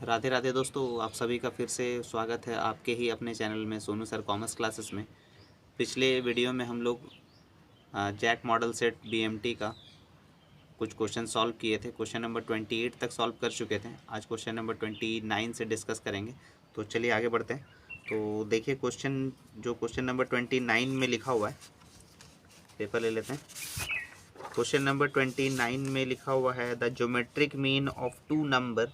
राधे राधे दोस्तों, आप सभी का फिर से स्वागत है आपके ही अपने चैनल में सोनू सर कॉमर्स क्लासेस में। पिछले वीडियो में हम लोग जैक मॉडल सेट बीएमटी का कुछ क्वेश्चन सॉल्व किए थे। क्वेश्चन नंबर 28 तक सॉल्व कर चुके थे। आज क्वेश्चन नंबर 29 से डिस्कस करेंगे। तो चलिए आगे बढ़ते हैं। तो देखिए क्वेश्चन नंबर 29 में लिखा हुआ है, पेपर ले लेते हैं। क्वेश्चन नंबर 29 में लिखा हुआ है the geometric mean of two number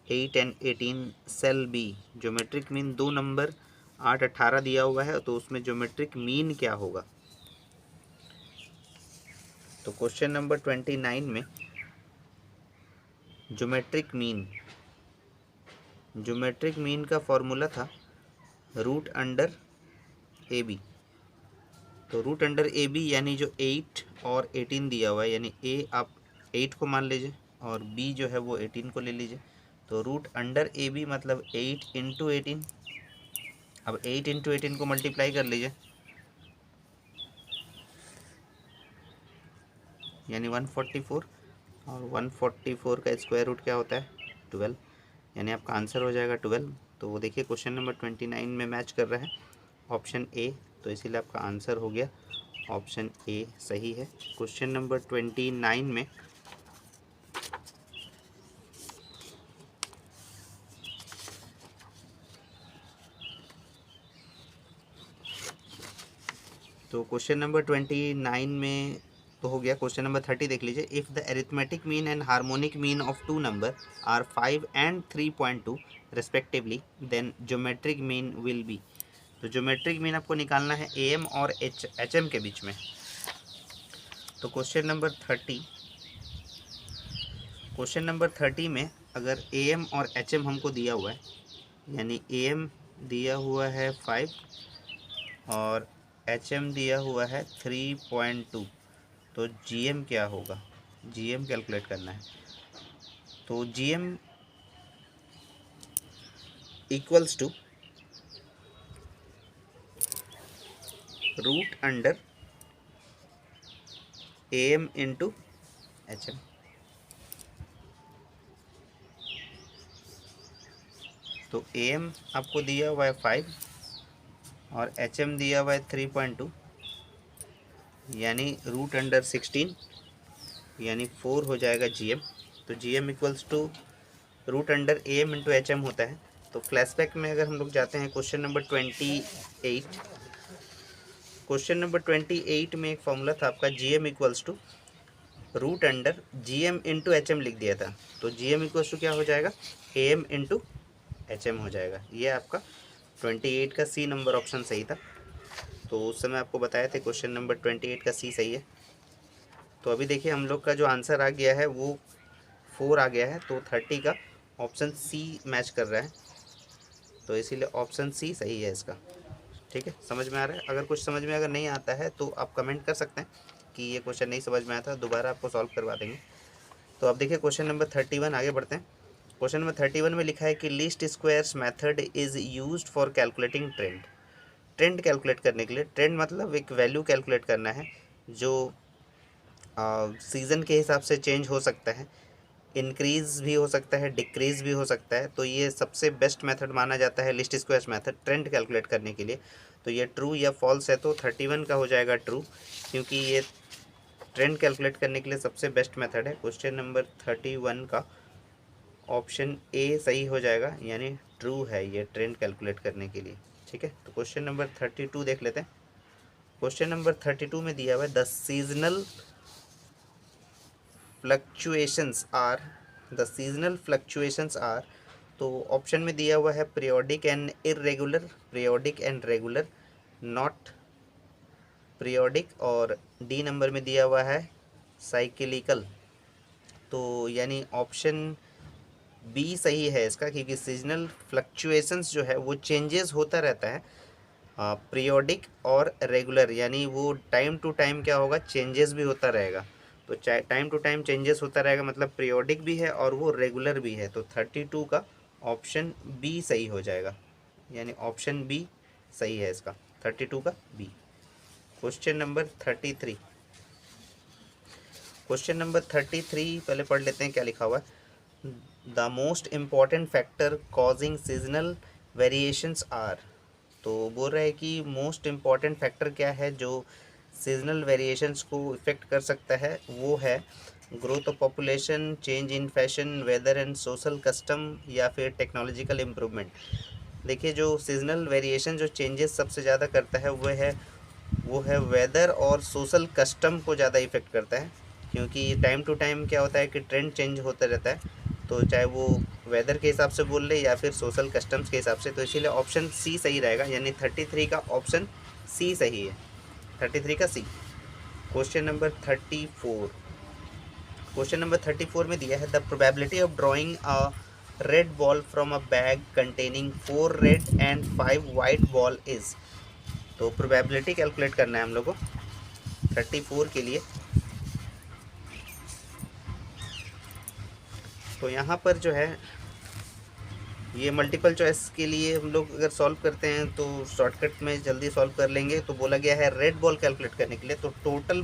8 and 18 shall be. Geometric mean दो नंबर 8 18 दिया हुआ है, तो उसमें ज्योमेट्रिक मीन क्या होगा। तो क्वेश्चन नंबर 29 में ज्योमेट्रिक मीन का फॉर्मूला था रूट अंडर ए बी। तो रूट अंडर ए बी यानी जो 8 और 18 दिया हुआ है, यानी ए आप 8 को मान लीजिए और बी जो है वो 18 को ले लीजिए। तो रूट अंडर ए बी मतलब 8 इंटू 18। अब 8 इंटू 18 को मल्टीप्लाई कर लीजिए, यानी 144। और 144 का स्क्वायर रूट क्या होता है 12, यानी आपका आंसर हो जाएगा 12। तो वो देखिए क्वेश्चन नंबर 29 में मैच कर रहा है ऑप्शन ए, तो इसीलिए आपका आंसर हो गया ऑप्शन ए सही है। क्वेश्चन नंबर 29 में तो क्वेश्चन नंबर 29 में तो हो गया। क्वेश्चन नंबर 30 देख लीजिए। If the arithmetic mean and harmonic mean of two number are 5 and 3.2 respectively, then geometric mean will be. तो ज्योमेट्रिक मीन आपको निकालना है ए एम और एच एम के बीच में। तो क्वेश्चन नंबर 30 में अगर ए एम और एच एम हमको दिया हुआ है, यानी ए एम दिया हुआ है 5 और एच एम दिया हुआ है 3.2, तो जी एम क्या होगा, जी एम कैलकुलेट करना है। तो G M equals to root under A M into H M. तो ए एम आपको दिया हुआ है 5 और एच एम दिया हुआ है 3.2, यानी रूट अंडर 16, यानी 4 हो जाएगा जी एम। तो G M equals to root under A M into H M होता है। तो फ्लैशबैक में अगर हम लोग जाते हैं क्वेश्चन नंबर 28, क्वेश्चन नंबर 28 में एक फॉर्मूला था आपका G M equals to root under G M into H M लिख दिया था। तो जी एम इक्वल्स टू क्या हो जाएगा, A M into H M हो जाएगा। ये आपका 28 का सी नंबर ऑप्शन सही था। तो उस समय आपको बताया थे क्वेश्चन नंबर 28 का सी सही है। तो अभी देखिए हम लोग का जो आंसर आ गया है वो 4 आ गया है, तो 30 का ऑप्शन सी मैच कर रहा है, तो इसीलिए ऑप्शन सी सही है इसका। ठीक है, समझ में आ रहा है। अगर कुछ समझ में अगर नहीं आता है तो आप कमेंट कर सकते हैं कि ये क्वेश्चन नहीं समझ में आया था, दोबारा आपको सॉल्व करवा देंगे। तो अब देखिए क्वेश्चन नंबर 31 आगे बढ़ते हैं। क्वेश्चन नंबर 31 में लिखा है कि least squares method is used for calculating trend. Trend calculate करने के लिए, ट्रेंड मतलब एक वैल्यू कैलकुलेट करना है जो सीज़न के हिसाब से चेंज हो सकता है, इंक्रीज़ भी हो सकता है, डिक्रीज़ भी हो सकता है। तो ये सबसे बेस्ट मेथड माना जाता है list squares method trend calculate करने के लिए। तो ये ट्रू या फॉल्स है, तो 31 का हो जाएगा ट्रू, क्योंकि ये ट्रेंड कैलकुलेट करने के लिए सबसे बेस्ट मेथड है। क्वेश्चन नंबर 31 का ऑप्शन ए सही हो जाएगा, यानी ट्रू है ये ट्रेंड कैलकुलेट करने के लिए। ठीक है, तो क्वेश्चन नंबर 32 देख लेते हैं। क्वेश्चन नंबर 32 में दिया हुआ है द सीजनल फ्लक्चुएशंस आर। तो ऑप्शन में दिया हुआ है periodic and irregular, periodic and regular, not periodic, और डी नंबर में दिया हुआ है साइक्लिकल। तो यानी ऑप्शन बी सही है इसका, क्योंकि सीजनल फ्लक्चुएशंस जो है वो चेंजेस होता रहता है, पीरियोडिक और रेगुलर, यानी वो टाइम टू टाइम क्या होगा, चेंजेस भी होता रहेगा। तो टाइम टू टाइम चेंजेस होता रहेगा मतलब पीरियोडिक भी है और वो रेगुलर भी है। तो 32 का ऑप्शन बी सही हो जाएगा, यानी ऑप्शन बी सही है इसका, 32 का B. Question number 33, question number 33 पहले पढ़ लेते हैं क्या लिखा हुआ है। The most important factor causing seasonal variations are. तो बोल रहे हैं कि मोस्ट इम्पॉर्टेंट फैक्टर क्या है जो सीजनल वेरिएशंस को इफ़ेक्ट कर सकता है, वो है growth of population, change in fashion, weather and social custom, या फिर टेक्नोलॉजिकल इम्प्रूवमेंट। देखिए, जो सीजनल वेरिएशन जो चेंजेस सबसे ज़्यादा करता है वो है वेदर और सोशल कस्टम को ज़्यादा इफ़ेक्ट करता है, क्योंकि टाइम टू टाइम क्या होता है कि ट्रेंड चेंज होता रहता है। तो चाहे वो वेदर के हिसाब से बोल ले या फिर सोशल कस्टम्स के हिसाब से, तो इसीलिए ऑप्शन सी सही रहेगा, यानी 33 का ऑप्शन सी सही है, 33 का C. Question number 34। Question number 34 में दिया है the probability of drawing a red ball from a bag containing 4 red and 5 white ball is. तो प्रोबेबिलिटी कैलकुलेट करना है हम लोग को 34 के लिए। तो यहाँ पर जो है ये मल्टीपल चॉइस के लिए हम लोग अगर सॉल्व करते हैं तो शॉर्टकट में जल्दी सॉल्व कर लेंगे। तो बोला गया है रेड बॉल कैलकुलेट करने के लिए, तो टोटल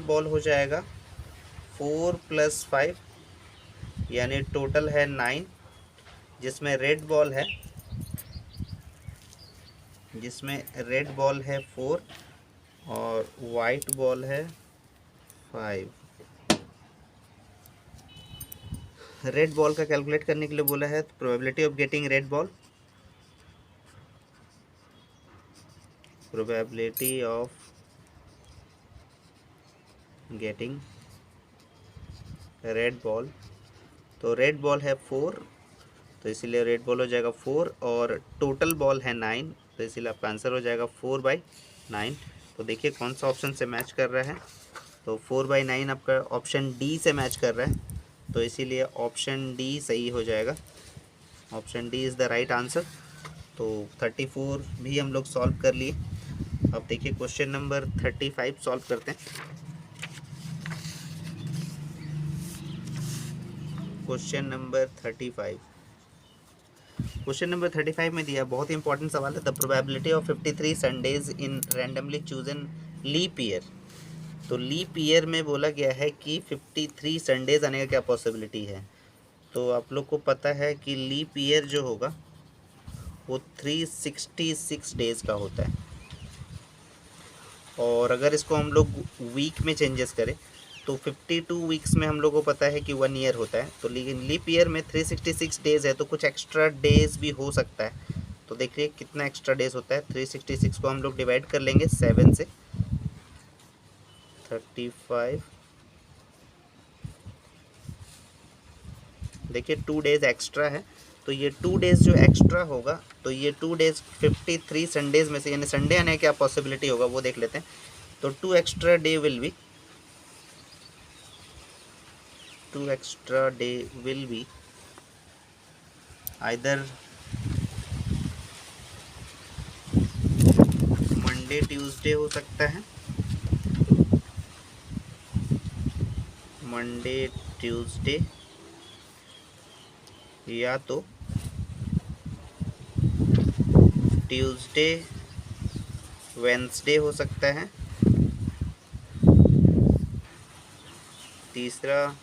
बॉल हो जाएगा 4 + 5, यानी टोटल है 9, जिसमें रेड बॉल है 4 और वाइट बॉल है 5। रेड बॉल का कैलकुलेट करने के लिए बोला है, तो probability of getting red ball, probability of getting red ball. तो रेड बॉल है 4, तो इसीलिए रेड बॉल हो जाएगा 4, और टोटल बॉल है 9, तो इसीलिए आपका आंसर हो जाएगा 4/9। तो देखिए कौन सा ऑप्शन से मैच कर रहा है, तो 4/9 आपका ऑप्शन डी से मैच कर रहा है, तो इसीलिए ऑप्शन डी सही हो जाएगा। Option D is the right answer. तो 34 भी हम लोग सॉल्व कर लिए। अब देखिए क्वेश्चन नंबर 35 सॉल्व करते हैं। Question number 35। क्वेश्चन नंबर 35 में दिया, बहुत ही इंपॉर्टेंट सवाल है, the probability of 53 Sundays in randomly chosen leap year. तो लीप ईयर में बोला गया है कि 53 संडेज आने का क्या पॉसिबिलिटी है। तो आप लोग को पता है कि लीप ईयर जो होगा वो 366 डेज़ का होता है, और अगर इसको हम लोग वीक में चेंजेस करें तो 52 वीक्स में हम लोग को पता है कि 1 ईयर होता है। तो लेकिन लीप ईयर में 366 डेज़ है, तो कुछ एक्स्ट्रा डेज़ भी हो सकता है। तो देखिए कितना एक्स्ट्रा डेज़ होता है। 366 को हम लोग डिवाइड कर लेंगे 7 से, 35। देखिए 2 डेज़ एक्स्ट्रा है, तो ये 2 डेज़ जो एक्स्ट्रा होगा, तो ये 2 डेज़ 53 संडेज़ में से, यानी संडे आने का क्या पॉसिबिलिटी होगा वो देख लेते हैं। तो 2 extra day will be either Monday Tuesday हो सकता है, मंडे ट्यूसडे, या तो ट्यूसडे वेंसडे हो सकता है, तीसरा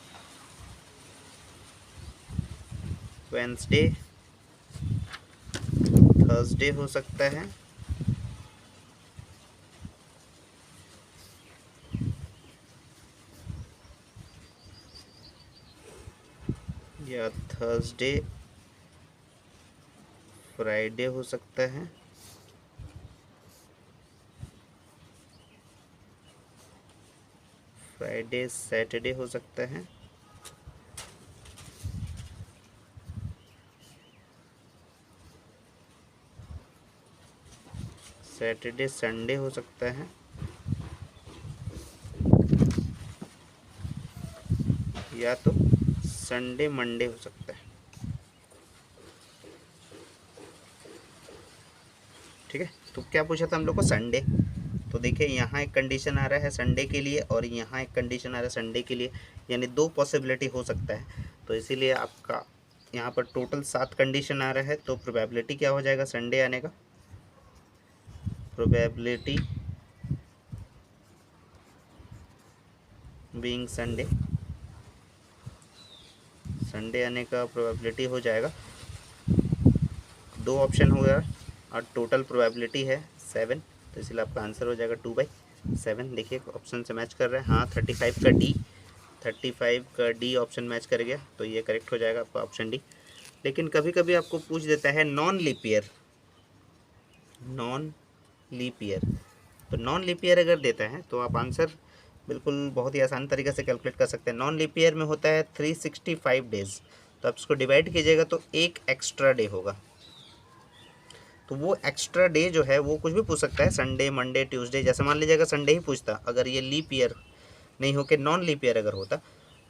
वेंसडे थर्सडे हो सकता है, या थर्सडे फ्राइडे हो सकता है, फ्राइडे सैटरडे हो सकता है, सैटरडे संडे हो सकता है, या तो संडे मंडे हो सकता है। ठीक है, तो क्या पूछा था हम लोग को, संडे। तो देखिए यहाँ एक कंडीशन आ रहा है संडे के लिए, और यहाँ एक कंडीशन आ रहा है संडे के लिए, यानी 2 पॉसिबिलिटी हो सकता है। तो इसीलिए आपका यहाँ पर टोटल 7 कंडीशन आ रहा है। तो प्रोबेबिलिटी क्या हो जाएगा संडे आने का, प्रोबेबिलिटी बीइंग संडे, संडे आने का प्रोबेबिलिटी हो जाएगा, दो ऑप्शन हो गया और टोटल प्रोबेबिलिटी है 7, तो इसलिए आपका आंसर हो जाएगा 2/7। देखिए ऑप्शन से मैच कर रहा है, हाँ 35 का डी, 35 का डी ऑप्शन मैच कर गया, तो ये करेक्ट हो जाएगा आपका ऑप्शन डी। लेकिन कभी कभी आपको पूछ देता है non leap year, non leap year, तो नॉन लीप ईयर अगर देता है तो आप आंसर बिल्कुल बहुत ही आसान तरीके से कैलकुलेट कर सकते हैं। नॉन लीप ईयर में होता है 365 डेज, तो आप इसको डिवाइड कीजिएगा तो एक एक्स्ट्रा डे होगा। तो वो एक्स्ट्रा डे जो है वो कुछ भी पूछ सकता है, संडे, मंडे, ट्यूसडे, जैसे मान लीजिएगा संडे ही पूछता, अगर ये लीप ईयर नहीं होके नॉन लीप ईयर अगर होता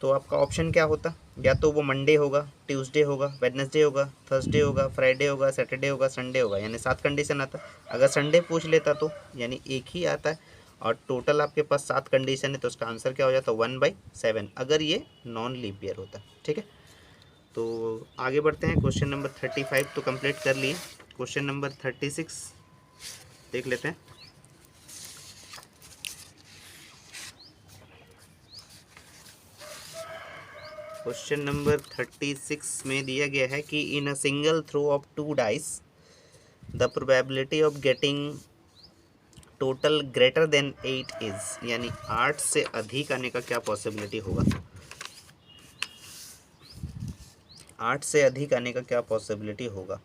तो आपका ऑप्शन क्या होता, या तो वो मंडे होगा, ट्यूसडे होगा, वेडनेसडे होगा, थर्सडे होगा, फ्राइडे होगा, सैटरडे होगा, संडे होगा, यानी 7 कंडीशन आता। अगर संडे पूछ लेता तो यानी एक ही आता है, और टोटल आपके पास 7 कंडीशन है, तो उसका आंसर क्या हो जाता 1/7 अगर ये नॉन लीप ईयर होता। ठीक है, तो आगे बढ़ते हैं। क्वेश्चन नंबर 35 तो कंप्लीट कर लिए, क्वेश्चन नंबर 36 देख लेते हैं। क्वेश्चन नंबर 36 में दिया गया है कि in a single throw of 2 dice the probability of getting total greater than 8 is, यानी 8 से अधिक आने का क्या पॉसिबिलिटी होगा, 8 से अधिक आने का क्या पॉसिबिलिटी होगा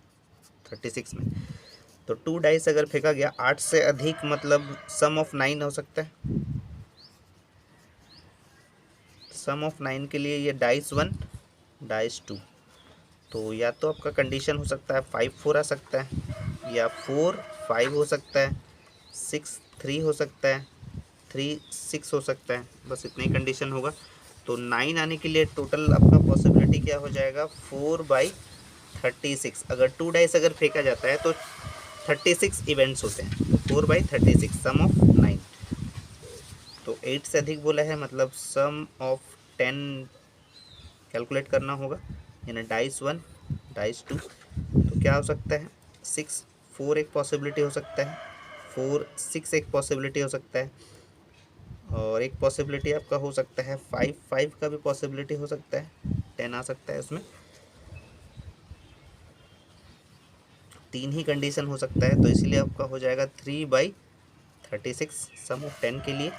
36 में। तो 2 डाइस अगर फेंका गया 8 से अधिक, मतलब सम ऑफ 9 हो सकता है, सम ऑफ 9 के लिए ये डाइस 1 डाइस 2, तो या तो आपका कंडीशन हो सकता है 5-4 आ सकता है, या 4-5 हो सकता है, 6-3 हो सकता है, 3-6 हो सकता है, बस इतना ही कंडीशन होगा। तो 9 आने के लिए टोटल आपका पॉसिबिलिटी क्या हो जाएगा 4/36। अगर 2 डाइस अगर फेंका जाता है तो 36 इवेंट्स होते हैं, तो 4/36 सम ऑफ 9। तो 8 से अधिक बोला है, मतलब सम ऑफ 10 कैलकुलेट करना होगा, यानी डाइस 1 डाइस 2, तो क्या हो सकता है 6-4 एक पॉसिबिलिटी हो सकता है, 4-6 एक पॉसिबिलिटी हो सकता है, और एक पॉसिबिलिटी आपका हो सकता है 5-5 का भी पॉसिबिलिटी हो सकता है, 10 आ सकता है उसमें, 3 ही कंडीशन हो सकता है, तो इसीलिए आपका हो जाएगा 3/36 सम ऑफ 10 के लिए।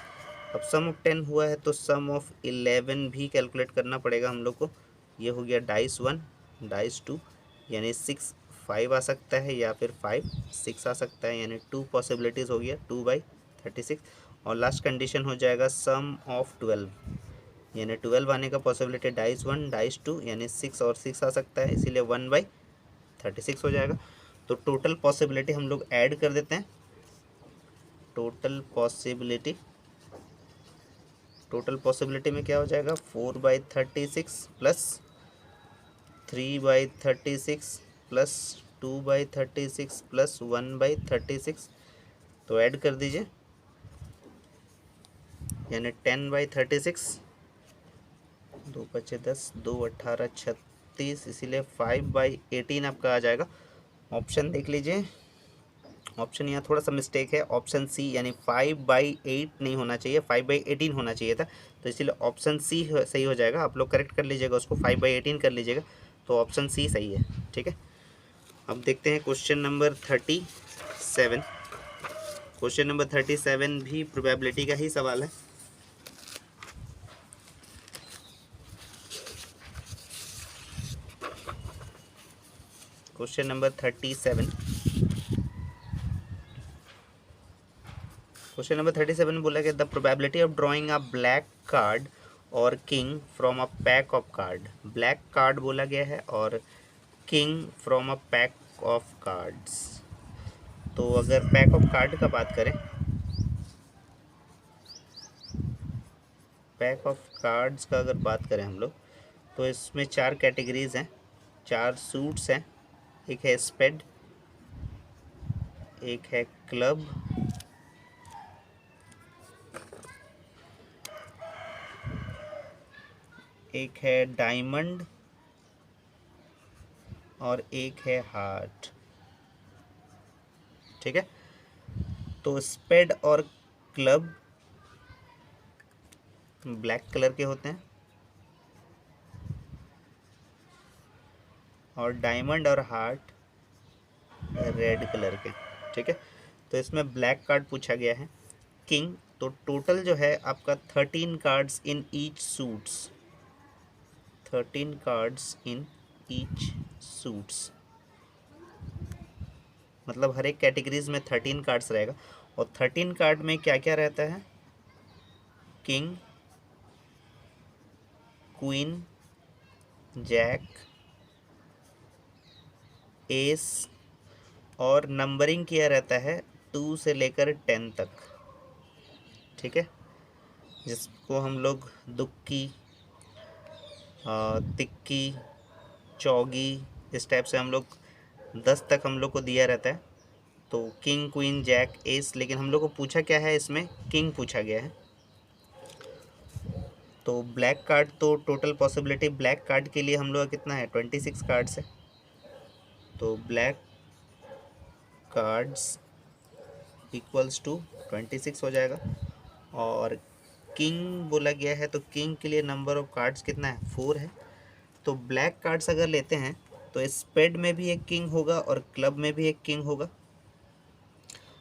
अब सम ऑफ 10 हुआ है तो सम ऑफ 11 भी कैलकुलेट करना पड़ेगा हम लोग को। ये हो गया डाइस 1 डाइस 2, यानी 6-5 आ सकता है, या फिर 5-6 आ सकता है, यानी 2 पॉसिबिलिटीज़ हो गया 2/36। और लास्ट कंडीशन हो जाएगा सम ऑफ 12, यानी 12 आने का पॉसिबिलिटी डाइस 1 डाइस 2, यानी 6 और 6 आ सकता है, इसीलिए 1/36 हो जाएगा। तो टोटल पॉसिबिलिटी हम लोग ऐड कर देते हैं, टोटल पॉसिबिलिटी में क्या हो जाएगा 4/36 प्लस 3/36 प्लस 2/36 प्लस 1/36, तो ऐड कर दीजिए, यानी 10/36, 2 × 5 = 10, 2 × 18 = 36, इसीलिए 5/18 आपका आ जाएगा। ऑप्शन देख लीजिए, ऑप्शन यहाँ थोड़ा सा मिस्टेक है, ऑप्शन सी, यानी 5/8 नहीं होना चाहिए, 5/18 होना चाहिए था, तो इसीलिए ऑप्शन सी सही हो जाएगा। आप लोग करेक्ट कर लीजिएगा उसको, 5/18 कर लीजिएगा, तो ऑप्शन सी सही है। ठीक है, अब देखते हैं क्वेश्चन नंबर 37। क्वेश्चन नंबर 37 भी प्रोबेबिलिटी का ही सवाल है। क्वेश्चन नंबर 37, क्वेश्चन नंबर 37 बोला कि the probability of drawing a black card और king from a pack of card, black card बोला गया है और king from a pack of cards. तो अगर पैक ऑफ कार्ड का बात करें, पैक ऑफ कार्ड्स का अगर बात करें हम लोग, तो इसमें 4 कैटेगरीज हैं, 4 सूट्स हैं, एक है स्पेड, एक है क्लब, एक है डायमंड और एक है हार्ट। ठीक है, तो स्पेड और क्लब ब्लैक कलर के होते हैं और डायमंड और हार्ट रेड कलर के। ठीक है, तो इसमें ब्लैक कार्ड पूछा गया है किंग। तो टोटल जो है आपका 13 cards in each suits, 13 cards in each suits, मतलब हर एक कैटेगरीज में 13 कार्ड्स रहेगा। और 13 कार्ड में क्या क्या रहता है? किंग, क्वीन, जैक, एस, और नंबरिंग किया रहता है 2 से लेकर 10 तक। ठीक है, जिसको हम लोग दुक्की, तिक्की, चौगी, इस टाइप से हम लोग 10 तक हम लोग को दिया रहता है। तो किंग, क्वीन, जैक, एस, लेकिन हम लोग को पूछा क्या है? इसमें किंग पूछा गया है। तो ब्लैक कार्ड, तो टोटल पॉसिबिलिटी ब्लैक कार्ड के लिए हम लोग का कितना है? 26 कार्ड्स है। तो ब्लैक कार्ड्स इक्वल्स टू 26 हो जाएगा। और किंग बोला गया है, तो किंग के लिए नंबर ऑफ कार्ड्स कितना है? 4 है। तो ब्लैक कार्ड्स अगर लेते हैं तो स्पेड में भी एक किंग होगा और क्लब में भी एक किंग होगा।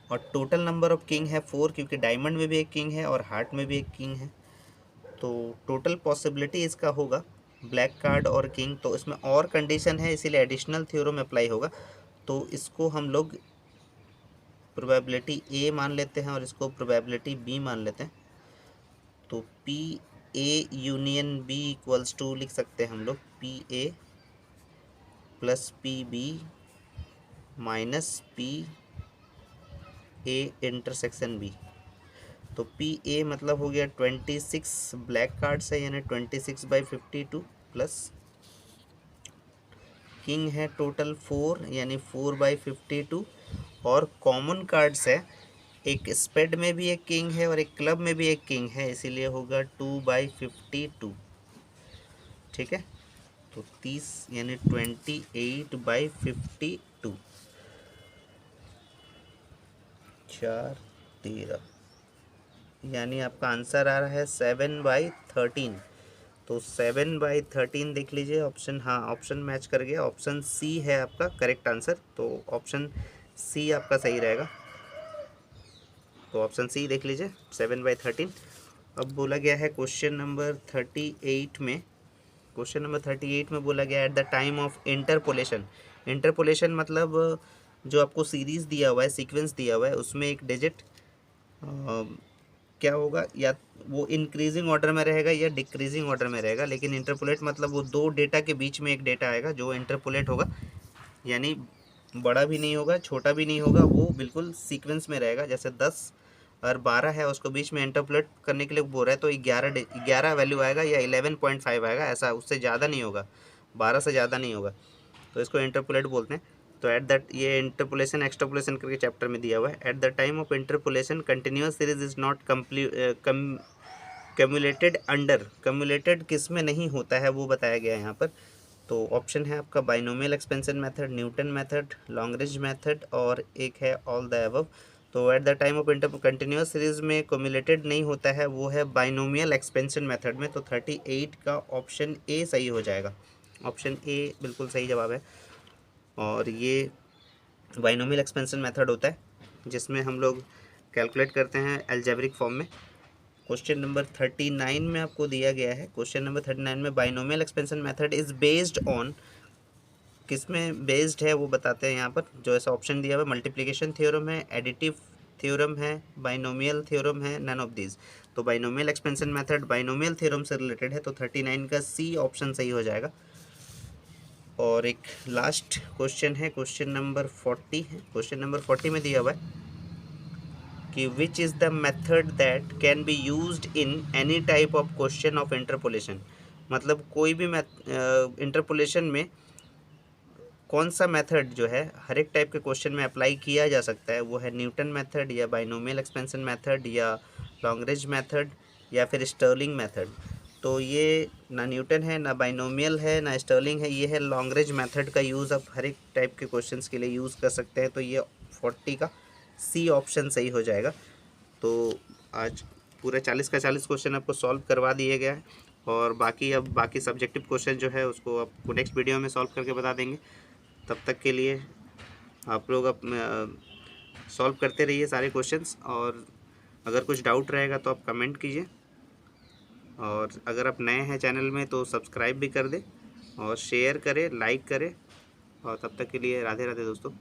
और टोटल नंबर ऑफ किंग है 4, क्योंकि डायमंड में भी एक किंग है और हार्ट में भी एक किंग है। तो टोटल पॉसिबिलिटी इसका होगा ब्लैक कार्ड और किंग। तो इसमें और कंडीशन है, इसीलिए एडिशनल थ्योरम अप्लाई होगा। तो इसको हम लोग प्रोबेबिलिटी ए मान लेते हैं और इसको प्रोबेबिलिटी बी मान लेते हैं। तो P A union B equals to लिख सकते हैं हम लोग P A plus P B minus P A intersection B. तो पी ए मतलब हो गया 26 ब्लैक कार्ड्स है, यानी 26/52 प्लस किंग है टोटल 4, यानी 4/52। और कॉमन कार्ड्स है, एक स्पेड में भी एक किंग है और एक क्लब में भी एक किंग है, इसीलिए होगा 2/52। ठीक है, तो 30 यानी 28/52, 4 13, यानी आपका आंसर आ रहा है 7/13। तो 7/13 देख लीजिए ऑप्शन, हाँ ऑप्शन मैच कर गया, ऑप्शन सी है आपका करेक्ट आंसर। तो ऑप्शन सी आपका सही रहेगा। तो ऑप्शन सी देख लीजिए 7/13। अब बोला गया है क्वेश्चन नंबर 38 में, क्वेश्चन नंबर 38 में बोला गया eight the time of interpolation. Interpolation मतलब जो आपको सीरीज़ दिया हुआ है, सीक्वेंस दिया हुआ है, उसमें एक डिजिट क्या होगा, या वो इंक्रीजिंग ऑर्डर में रहेगा या डिक्रीजिंग ऑर्डर में रहेगा। लेकिन इंटरपोलेट मतलब वो दो डेटा के बीच में एक डेटा आएगा जो इंटरपोलेट होगा, यानी बड़ा भी नहीं होगा छोटा भी नहीं होगा, वो बिल्कुल सीक्वेंस में रहेगा। जैसे 10 और 12 है, उसको बीच में इंटरपोलेट करने के लिए बोल रहा है, तो 11 वैल्यू आएगा या 11.5 आएगा, ऐसा उससे ज़्यादा नहीं होगा, 12 से ज़्यादा नहीं होगा, तो इसको इंटरपोलेट बोलते हैं। तो एट दैट, ये इंटरपोलेशन एक्सट्रपोलेशन करके चैप्टर में दिया हुआ है। At the time of interpolation continuous series is not cumulated under, cumulated किस में नहीं होता है वो बताया गया है यहाँ पर। तो ऑप्शन है आपका binomial expansion method, Newton method, Lagrange method, और एक है ऑल द अबव। तो at the time of inter continuous series में कम्युलेटेड नहीं होता है, वो है बाइनोमियल एक्सपेंशन मेथड में। तो 38 का ऑप्शन ए सही हो जाएगा, ऑप्शन ए बिल्कुल सही जवाब है। और ये बाइनोमियल एक्सपेंशन मेथड होता है जिसमें हम लोग कैलकुलेट करते हैं अलजेब्रिक फॉर्म में। क्वेश्चन नंबर 39 में आपको दिया गया है, क्वेश्चन नंबर 39 में binomial expansion method is based on, किस में बेस्ड है वो बताते हैं यहाँ पर। जो ऐसा ऑप्शन दिया हुआ है, मल्टीप्लिकेशन थ्योरम है, एडिटिव थ्योरम है, बाइनोमियल थ्योरम है, नन ऑफ दीज। तो binomial expansion method binomial theorem से रिलेटेड है, तो 39 का सी ऑप्शन सही हो जाएगा। और एक लास्ट क्वेश्चन है, क्वेश्चन नंबर 40 है। क्वेश्चन नंबर 40 में दिया हुआ है कि which is the method that can be used in any type of question of interpolation. मतलब कोई भी इंटरपोलेशन में कौन सा मेथड जो है हर एक टाइप के क्वेश्चन में अप्लाई किया जा सकता है, वो है न्यूटन मेथड या बाइनोमियल एक्सपेंशन मेथड या लॉन्गरेंज मेथड या फिर स्टर्लिंग मेथड। तो ये ना न्यूटन है, ना बाइनोमियल है, ना स्टर्लिंग है, ये है लॉन्गरेंज मेथड का यूज़ आप हर एक टाइप के क्वेश्चंस के लिए यूज़ कर सकते हैं। तो ये 40 का सी ऑप्शन सही हो जाएगा। तो आज पूरा 40 का 40 क्वेश्चन आपको सॉल्व करवा दिया गया है। और बाकी सब्जेक्टिव क्वेश्चन जो है उसको आपको नेक्स्ट वीडियो में सॉल्व करके बता देंगे। तब तक के लिए आप लोग सॉल्व करते रहिए सारे क्वेश्चंस, और अगर कुछ डाउट रहेगा तो आप कमेंट कीजिए, और अगर आप नए हैं चैनल में तो सब्सक्राइब भी कर दें और शेयर करें, लाइक करें। और तब तक के लिए राधे राधे दोस्तों।